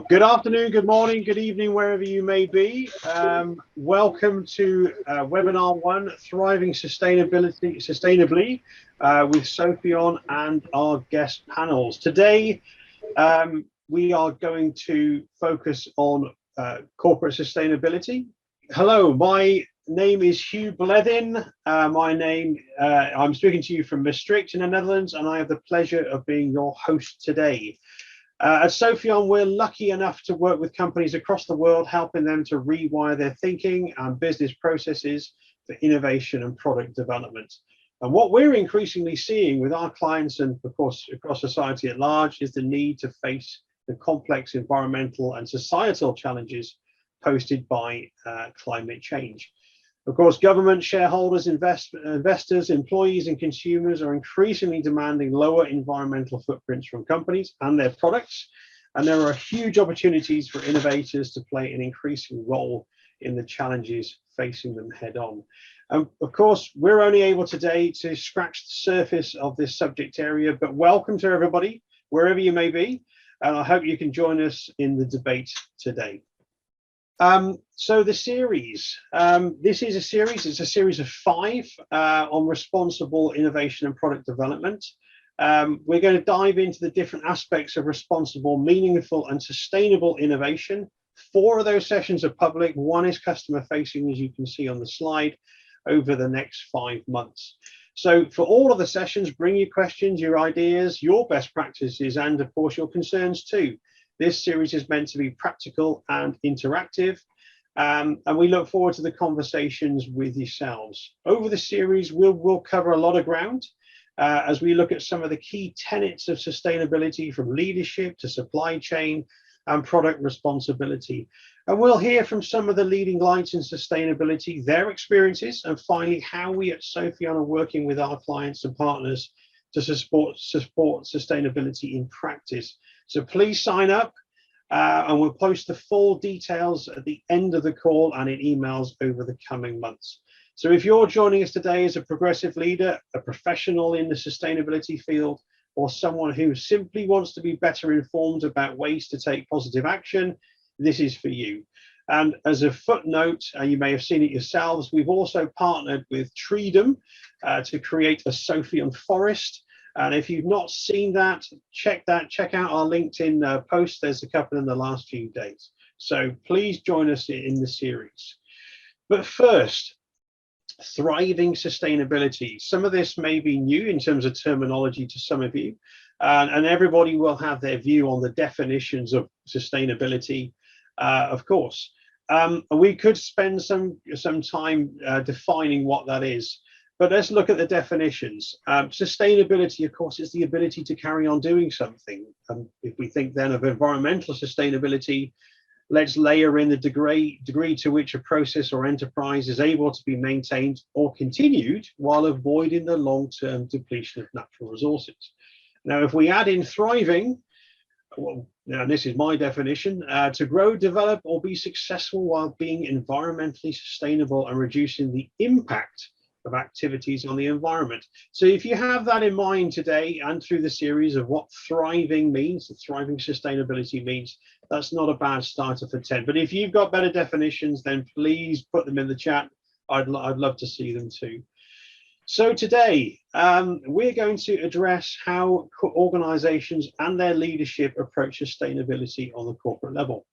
Good afternoon, good morning, good evening, wherever you may be. Welcome to webinar one, Thriving Sustainably, with Sophion and our guest panels. Today, we are going to focus on corporate sustainability. Hello, my name is Hugh Blethin. I'm speaking to you from Maastricht in the Netherlands, and I have the pleasure of being your host today. At Sophion, we're lucky enough to work with companies across the world, helping them to rewire their thinking and business processes for innovation and product development. And what we're increasingly seeing with our clients and, of course, across society at large is the need to face the complex environmental and societal challenges posed by climate change. Of course, government, shareholders, investors, employees, and consumers are increasingly demanding lower environmental footprints from companies and their products. And there are huge opportunities for innovators to play an increasing role in the challenges facing them head on. Of course, we're only able today to scratch the surface of this subject area, but welcome to everybody, wherever you may be. And I hope you can join us in the debate today. So the series, this is a series, it's a series of 5 on responsible innovation and product development. We're going to dive into the different aspects of responsible, meaningful and sustainable innovation. 4 of those sessions are public, 1 is customer facing, as you can see on the slide, over the next 5 months. So for all of the sessions, bring your questions, your ideas, your best practices, and of course your concerns too. This series is meant to be practical and interactive, and we look forward to the conversations with yourselves. Over the series, we'll cover a lot of ground as we look at some of the key tenets of sustainability, from leadership to supply chain and product responsibility. And we'll hear from some of the leading lights in sustainability, their experiences, and finally how we at Sophion are working with our clients and partners to support sustainability in practice. So please sign up and we'll post the full details at the end of the call and in emails over the coming months. So if you're joining us today as a progressive leader, a professional in the sustainability field, or someone who simply wants to be better informed about ways to take positive action, this is for you. And as a footnote, you may have seen it yourselves, we've also partnered with Treedom to create a Sophion forest. And if you've not seen that, check out our LinkedIn post. There's a couple in the last few days. So please join us in the series. But first, thriving sustainability. Some of this may be new in terms of terminology to some of you, and everybody will have their view on the definitions of sustainability, of course. And we could spend some time defining what that is. But let's look at the definitions. Sustainability, of course, is the ability to carry on doing something. If we think then of environmental sustainability, let's layer in the degree to which a process or enterprise is able to be maintained or continued while avoiding the long-term depletion of natural resources. Now, if we add in thriving, well, now this is my definition, to grow, develop, or be successful while being environmentally sustainable and reducing the impact of activities on the environment. So if you have that in mind today and through the series of what thriving means, thriving sustainability means, that's not a bad starter for 10. But if you've got better definitions, then please put them in the chat. I'd love to see them too. So today, we're going to address how organizations and their leadership approach sustainability on the corporate level.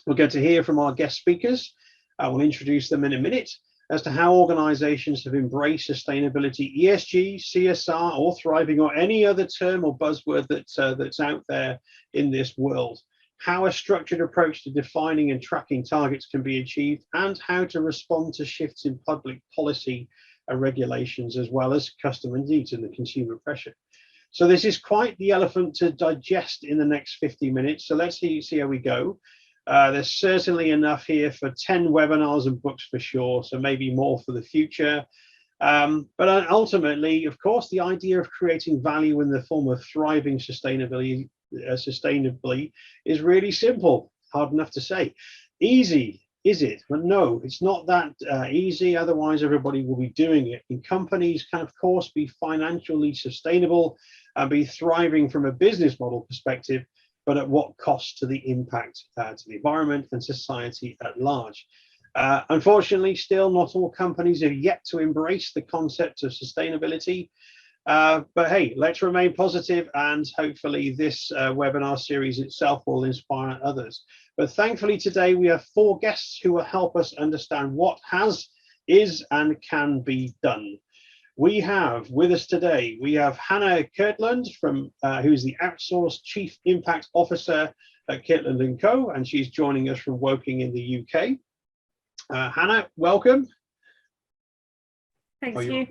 We're going to hear from our guest speakers. I will introduce them in a minute, as to how organizations have embraced sustainability, ESG, CSR, or thriving, or any other term or buzzword that's out there in this world, how a structured approach to defining and tracking targets can be achieved, and how to respond to shifts in public policy and regulations, as well as customer needs and the consumer pressure. So this is quite the elephant to digest in the next 50 minutes. So let's see how we go. There's certainly enough here for 10 webinars and books for sure, so maybe more for the future. But ultimately, of course, the idea of creating value in the form of thriving sustainably is really simple. Hard enough to say. Easy, is it? But no, it's not that easy. Otherwise, everybody will be doing it. And companies can, of course, be financially sustainable and be thriving from a business model perspective, but at what cost to the impact to the environment and society at large. Unfortunately, still not all companies have yet to embrace the concept of sustainability. But hey, let's remain positive, and hopefully this webinar series itself will inspire others. But thankfully today we have 4 guests who will help us understand what is and can be done. We have with us today, we have Hannah Kirtland, who's the Outsourced Chief Impact Officer at Kirtland & Co, and she's joining us from Woking in the UK. Hannah, welcome. Thanks, you.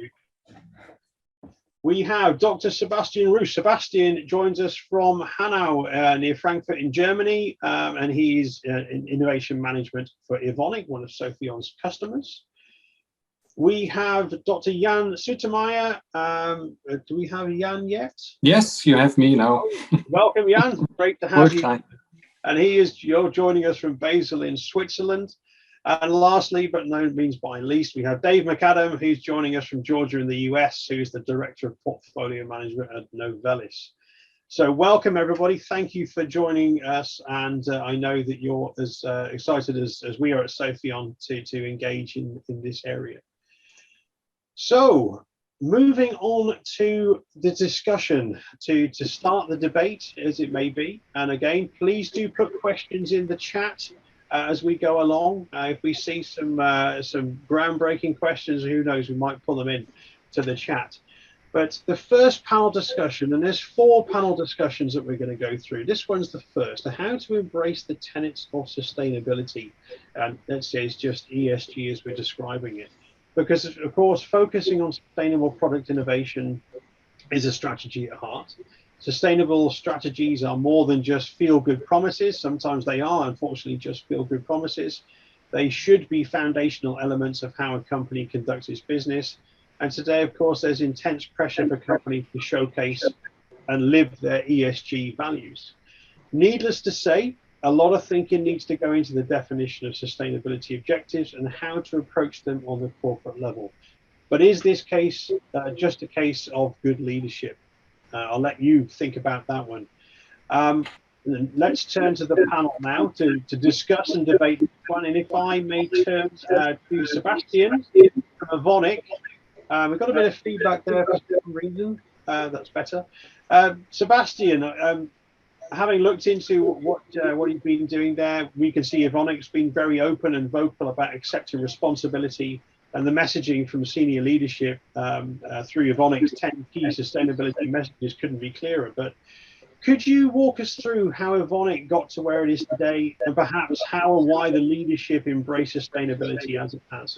We have Dr. Sebastian Roos. Sebastian joins us from Hanau near Frankfurt in Germany, and he's in innovation management for Evonik, one of Sofion's customers. We have Dr. Jan Soetermeijer. Do we have Jan yet? Yes, you have me now. Welcome, Jan. Great to have you. And you're joining us from Basel in Switzerland. And lastly, but no means by least, we have Dave McAdam, who's joining us from Georgia in the US, who's the Director of Portfolio Management at Novelis. So welcome, everybody. Thank you for joining us. And I know that you're as excited as we are at Sofion to engage in this area. So moving on to the discussion, to start the debate, as it may be. And again, please do put questions in the chat as we go along. If we see some groundbreaking questions, who knows, we might pull them in to the chat. But the first panel discussion, and there's 4 panel discussions that we're going to go through. This one's the first, how to embrace the tenets of sustainability. And let's say it's just ESG as we're describing it. Because, of course, focusing on sustainable product innovation is a strategy at heart. Sustainable strategies are more than just feel-good promises. Sometimes they are, unfortunately, just feel-good promises. They should be foundational elements of how a company conducts its business. And today, of course, there's intense pressure for companies to showcase and live their ESG values. Needless to say, a lot of thinking needs to go into the definition of sustainability objectives and how to approach them on the corporate level. But is this case just a case of good leadership? I'll let you think about that one. Let's turn to the panel now to discuss and debate this one. And if I may turn to Sebastian from Evonik. We've got a bit of feedback there for some reason. That's better. Sebastian, having looked into what you've been doing there, we can see Evonik's been very open and vocal about accepting responsibility, and the messaging from senior leadership through Evonik's 10 key sustainability messages couldn't be clearer. But could you walk us through how Evonik got to where it is today, and perhaps how and why the leadership embraced sustainability as it has?